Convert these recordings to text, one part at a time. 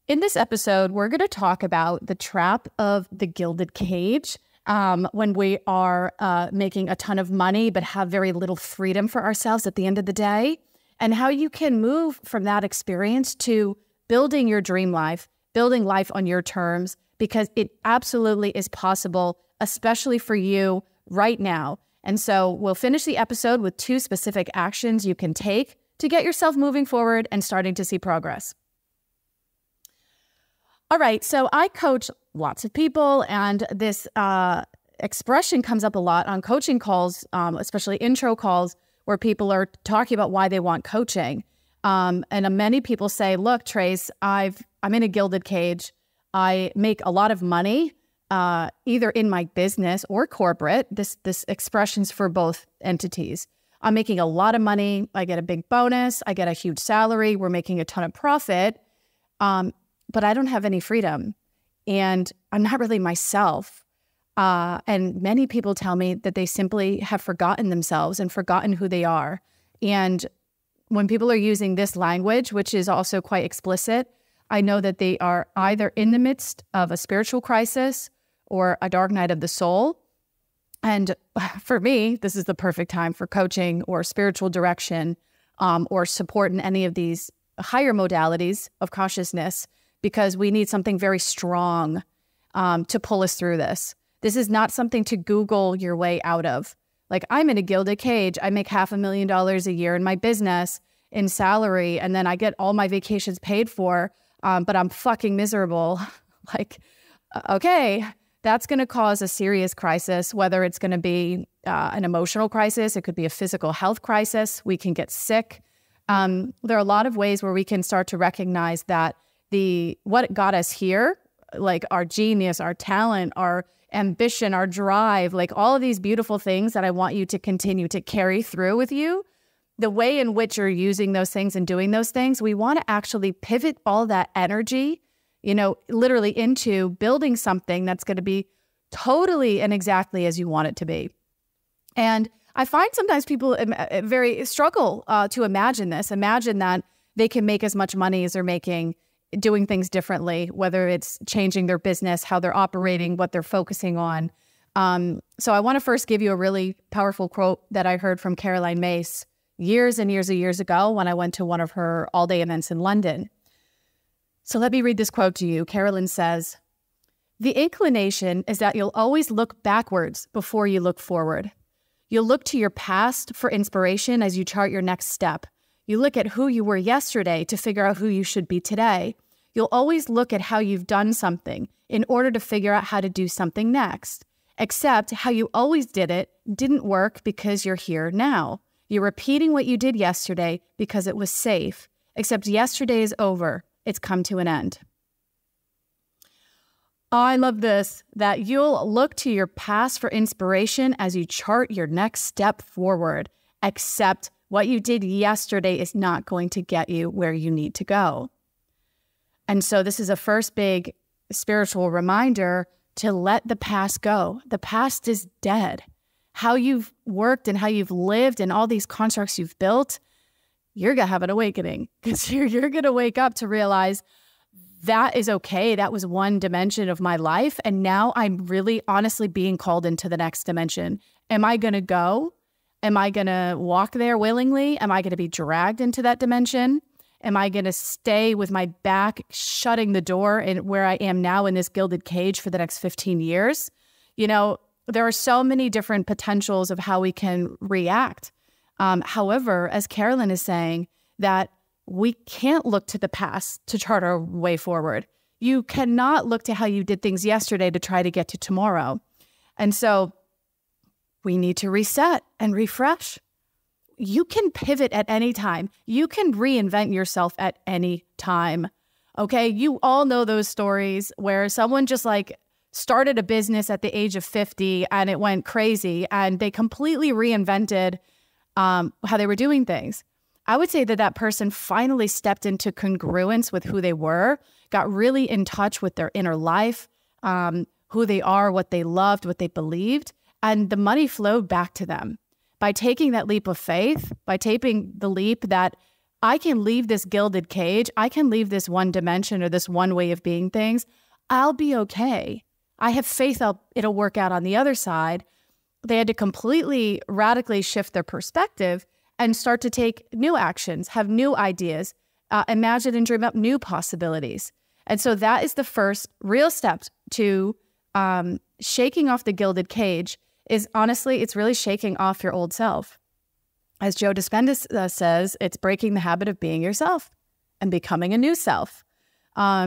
In this episode, we're going to talk about the trap of the gilded cage when we are making a ton of money but have very little freedom for ourselves at the end of the day, and how you can move from that experience to building your dream life, building life on your terms, because it absolutely is possible, especially for you right now. And so we'll finish the episode with 2 specific actions you can take to get yourself moving forward and starting to see progress. All right, so I coach lots of people, and this expression comes up a lot on coaching calls, especially intro calls, where people are talking about why they want coaching. And many people say, look, Trace, I'm in a gilded cage. I make a lot of money, either in my business or corporate. This expression's for both entities. I'm making a lot of money. I get a big bonus. I get a huge salary. We're making a ton of profit. But I don't have any freedom, and I'm not really myself. And many people tell me that they simply have forgotten themselves and forgotten who they are. And when people are using this language, which is also quite explicit, I know that they are either in the midst of a spiritual crisis or a dark night of the soul. And for me, this is the perfect time for coaching or spiritual direction or support in any of these higher modalities of consciousness, because we need something very strong to pull us through this. This is not something to Google your way out of. Like, I'm in a gilded cage. I make $500,000 a year in my business in salary, and then I get all my vacations paid for, but I'm fucking miserable. Like, okay, that's going to cause a serious crisis, whether it's going to be an emotional crisis. It could be a physical health crisis. We can get sick. There are a lot of ways where we can start to recognize that what got us here, like our genius, our talent, our ambition, our drive, like all of these beautiful things that I want you to continue to carry through with you, the way in which you're using those things and doing those things, we want to actually pivot all that energy, literally into building something that's going to be totally and exactly as you want it to be. And I find sometimes people very struggle to imagine this. Imagine that they can make as much money as they're making doing things differently, whether it's changing their business, how they're operating, what they're focusing on. So I want to first give you a really powerful quote that I heard from Caroline Myss years and years and years ago when I went to one of her all-day events in London. So let me read this quote to you. Caroline says, "The inclination is that you'll always look backwards before you look forward. You'll look to your past for inspiration as you chart your next step. You look at who you were yesterday to figure out who you should be today. You'll always look at how you've done something in order to figure out how to do something next. Except how you always did it didn't work because you're here now. You're repeating what you did yesterday because it was safe. Except yesterday is over. It's come to an end." I love this, that you'll look to your past for inspiration as you chart your next step forward. Except what you did yesterday is not going to get you where you need to go. And so this is a first big spiritual reminder to let the past go. The past is dead. How you've worked and how you've lived and all these constructs you've built, you're going to have an awakening, because you're going to wake up to realize that is okay. That was one dimension of my life. And now I'm really honestly being called into the next dimension. Am I going to go? Am I going to walk there willingly? Am I going to be dragged into that dimension? Am I going to stay with my back shutting the door in where I am now in this gilded cage for the next 15 years? There are so many different potentials of how we can react. However, as Carolyn is saying, that we can't look to the past to chart our way forward. You cannot look to how you did things yesterday to try to get to tomorrow. And so we need to reset and refresh. You can pivot at any time. You can reinvent yourself at any time. Okay? You all know those stories where someone just started a business at the age of 50 and it went crazy and they completely reinvented how they were doing things. I would say that person finally stepped into congruence with who they were, got really in touch with their inner life, who they are, what they loved, what they believed, and the money flowed back to them. By taking that leap of faith, by taking the leap that I can leave this gilded cage. I can leave this one dimension or this one way of being things. I'll be okay. I have faith it'll work out on the other side. They had to completely, radically shift their perspective and start to take new actions, have new ideas, imagine and dream up new possibilities. And so that is the first real step to shaking off the gilded cage. Is honestly, it's really shaking off your old self. As Joe Dispenza says, it's breaking the habit of being yourself and becoming a new self.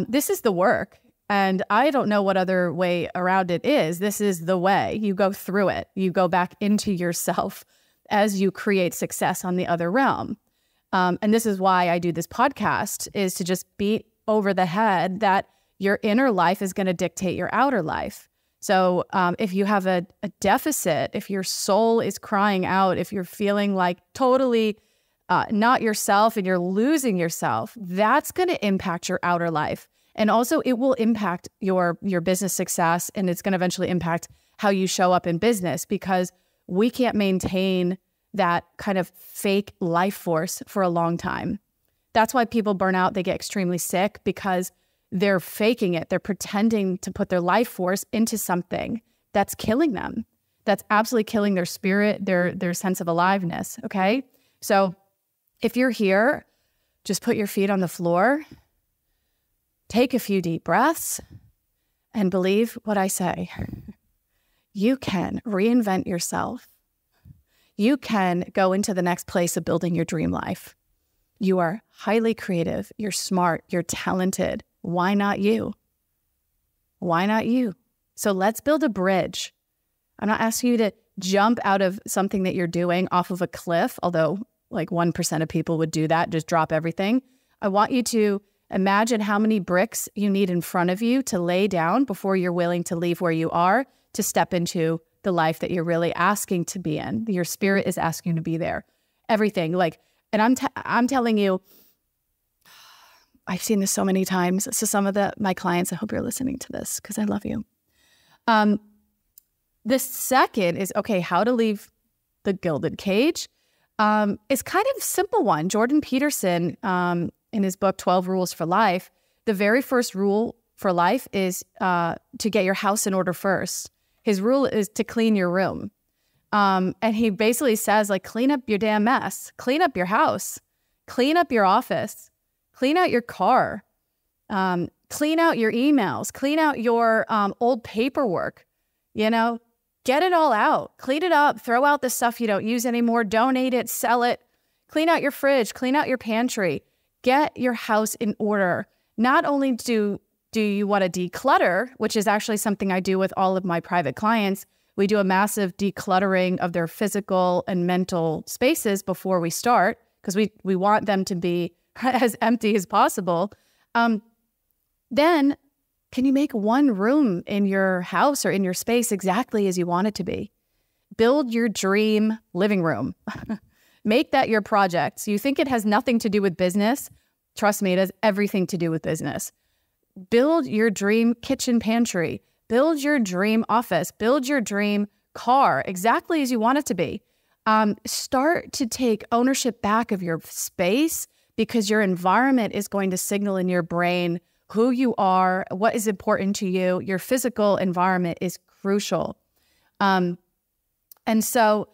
This is the work. And I don't know what other way around it is. This is the way. You go through it. You go back into yourself as you create success on the other realm. And this is why I do this podcast, is to just beat over the head that your inner life is going to dictate your outer life. So if you have a deficit, if your soul is crying out, if you're feeling like totally not yourself and you're losing yourself, that's going to impact your outer life. And also it will impact your business success, and it's going to eventually impact how you show up in business, because we can't maintain that kind of fake life force for a long time. That's why people burn out. They get extremely sick because they're faking it. They're pretending to put their life force into something that's killing them. That's absolutely killing their spirit, their sense of aliveness, okay? So if you're here, just put your feet on the floor, take a few deep breaths, and believe what I say. You can reinvent yourself. You can go into the next place of building your dream life. You are highly creative. You're smart. You're talented. Why not you? Why not you? So let's build a bridge. I'm not asking you to jump out of something that you're doing off of a cliff, although like 1% of people would do that, just drop everything. I want you to imagine how many bricks you need in front of you to lay down before you're willing to leave where you are to step into the life that you're really asking to be in. Your spirit is asking you to be there. Everything, like, and I'm telling you, I've seen this so many times. So some of my clients, I hope you're listening to this because I love you. The second is, okay, how to leave the gilded cage. It's kind of a simple one. Jordan Peterson, in his book, 12 Rules for Life, the very first rule for life is to get your house in order first. His rule is to clean your room. And he basically says, like, clean up your damn mess, clean up your house, clean up your office, clean out your car, clean out your emails, clean out your old paperwork, get it all out, clean it up, throw out the stuff you don't use anymore, donate it, sell it, clean out your fridge, clean out your pantry, get your house in order. Not only do you want to declutter, which is actually something I do with all of my private clients. We do a massive decluttering of their physical and mental spaces before we start, because we want them to be as empty as possible. Then can you make one room in your house or in your space exactly as you want it to be? Build your dream living room. Make that your project. So you think it has nothing to do with business? Trust me, it has everything to do with business. Build your dream kitchen pantry. Build your dream office. Build your dream car exactly as you want it to be. Start to take ownership back of your space, because your environment is going to signal in your brain who you are, what is important to you. Your physical environment is crucial. And so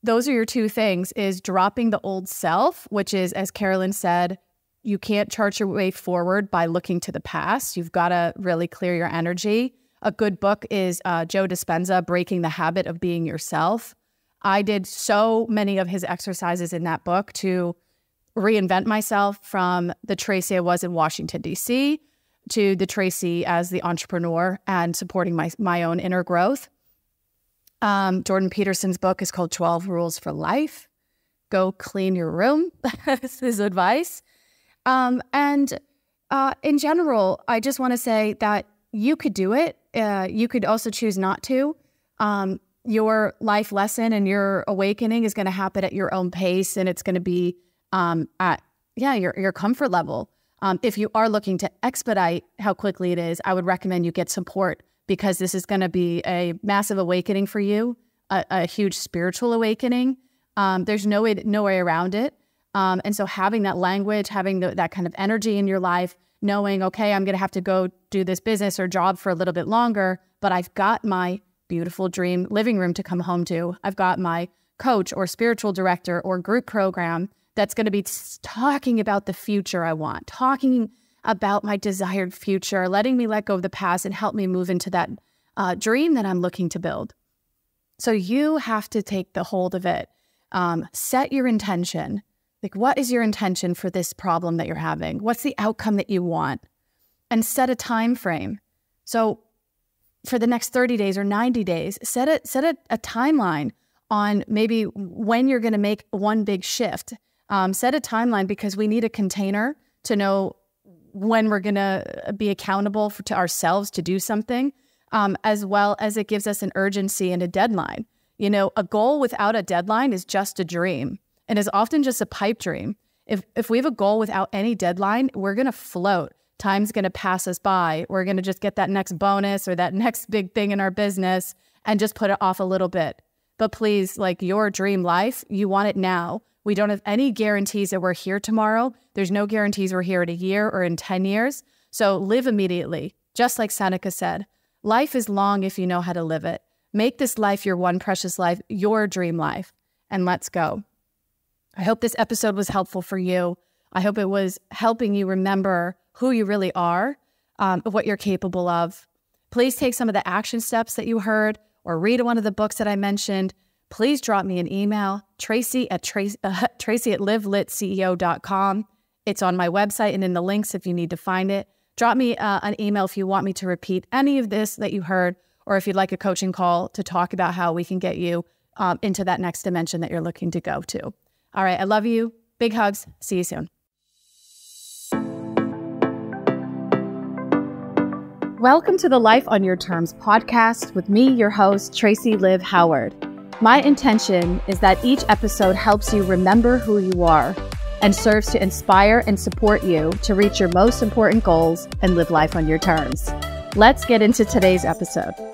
those are your two things, is dropping the old self, which is, as Carolyn said, you can't chart your way forward by looking to the past. You've got to really clear your energy. A good book is Joe Dispenza, Breaking the Habit of Being Yourself. I did so many of his exercises in that book to reinvent myself from the Tracey I was in Washington, D.C. to the Tracey as the entrepreneur and supporting my own inner growth. Jordan Peterson's book is called 12 Rules for Life. Go clean your room. That's his advice. And in general, I just want to say that you could do it. You could also choose not to. Your life lesson and your awakening is going to happen at your own pace, and it's going to be at your comfort level. If you are looking to expedite how quickly it is, I would recommend you get support, because this is going to be a massive awakening for you, a huge spiritual awakening. There's no way around it. And so having that language, having that kind of energy in your life, knowing, okay, I'm going to have to go do this business or job for a little bit longer, but I've got my beautiful dream living room to come home to. I've got my coach or spiritual director or group program that's going to be talking about the future I want, talking about my desired future, letting me let go of the past and help me move into that dream that I'm looking to build. So you have to take the hold of it. Set your intention. Like, what is your intention for this problem that you're having? What's the outcome that you want? And set a time frame. So for the next 30 days or 90 days, set a timeline on maybe when you're going to make one big shift. Set a timeline, because we need a container to know when we're going to be accountable to ourselves to do something, as well as it gives us an urgency and a deadline. You know, a goal without a deadline is just a dream, and is often just a pipe dream. If we have a goal without any deadline, we're going to float. Time's going to pass us by. We're going to just get that next bonus or that next big thing in our business and just put it off a little bit. But please, like, your dream life, you want it now. We don't have any guarantees that we're here tomorrow. There's no guarantees we're here in a year or in 10 years. So live immediately. Just like Seneca said, life is long if you know how to live it. Make this life your one precious life, your dream life, and let's go. I hope this episode was helpful for you. I hope it was helping you remember who you really are, what you're capable of. Please take some of the action steps that you heard or read one of the books that I mentioned. Please drop me an email, Tracey at livelitceo.com. It's on my website and in the links if you need to find it. Drop me an email if you want me to repeat any of this that you heard, or if you'd like a coaching call to talk about how we can get you into that next dimension that you're looking to go to. All right, I love you. Big hugs. See you soon. Welcome to the Life on Your Terms podcast with me, your host, Tracey Liv Howard. My intention is that each episode helps you remember who you are and serves to inspire and support you to reach your most important goals and live life on your terms. Let's get into today's episode.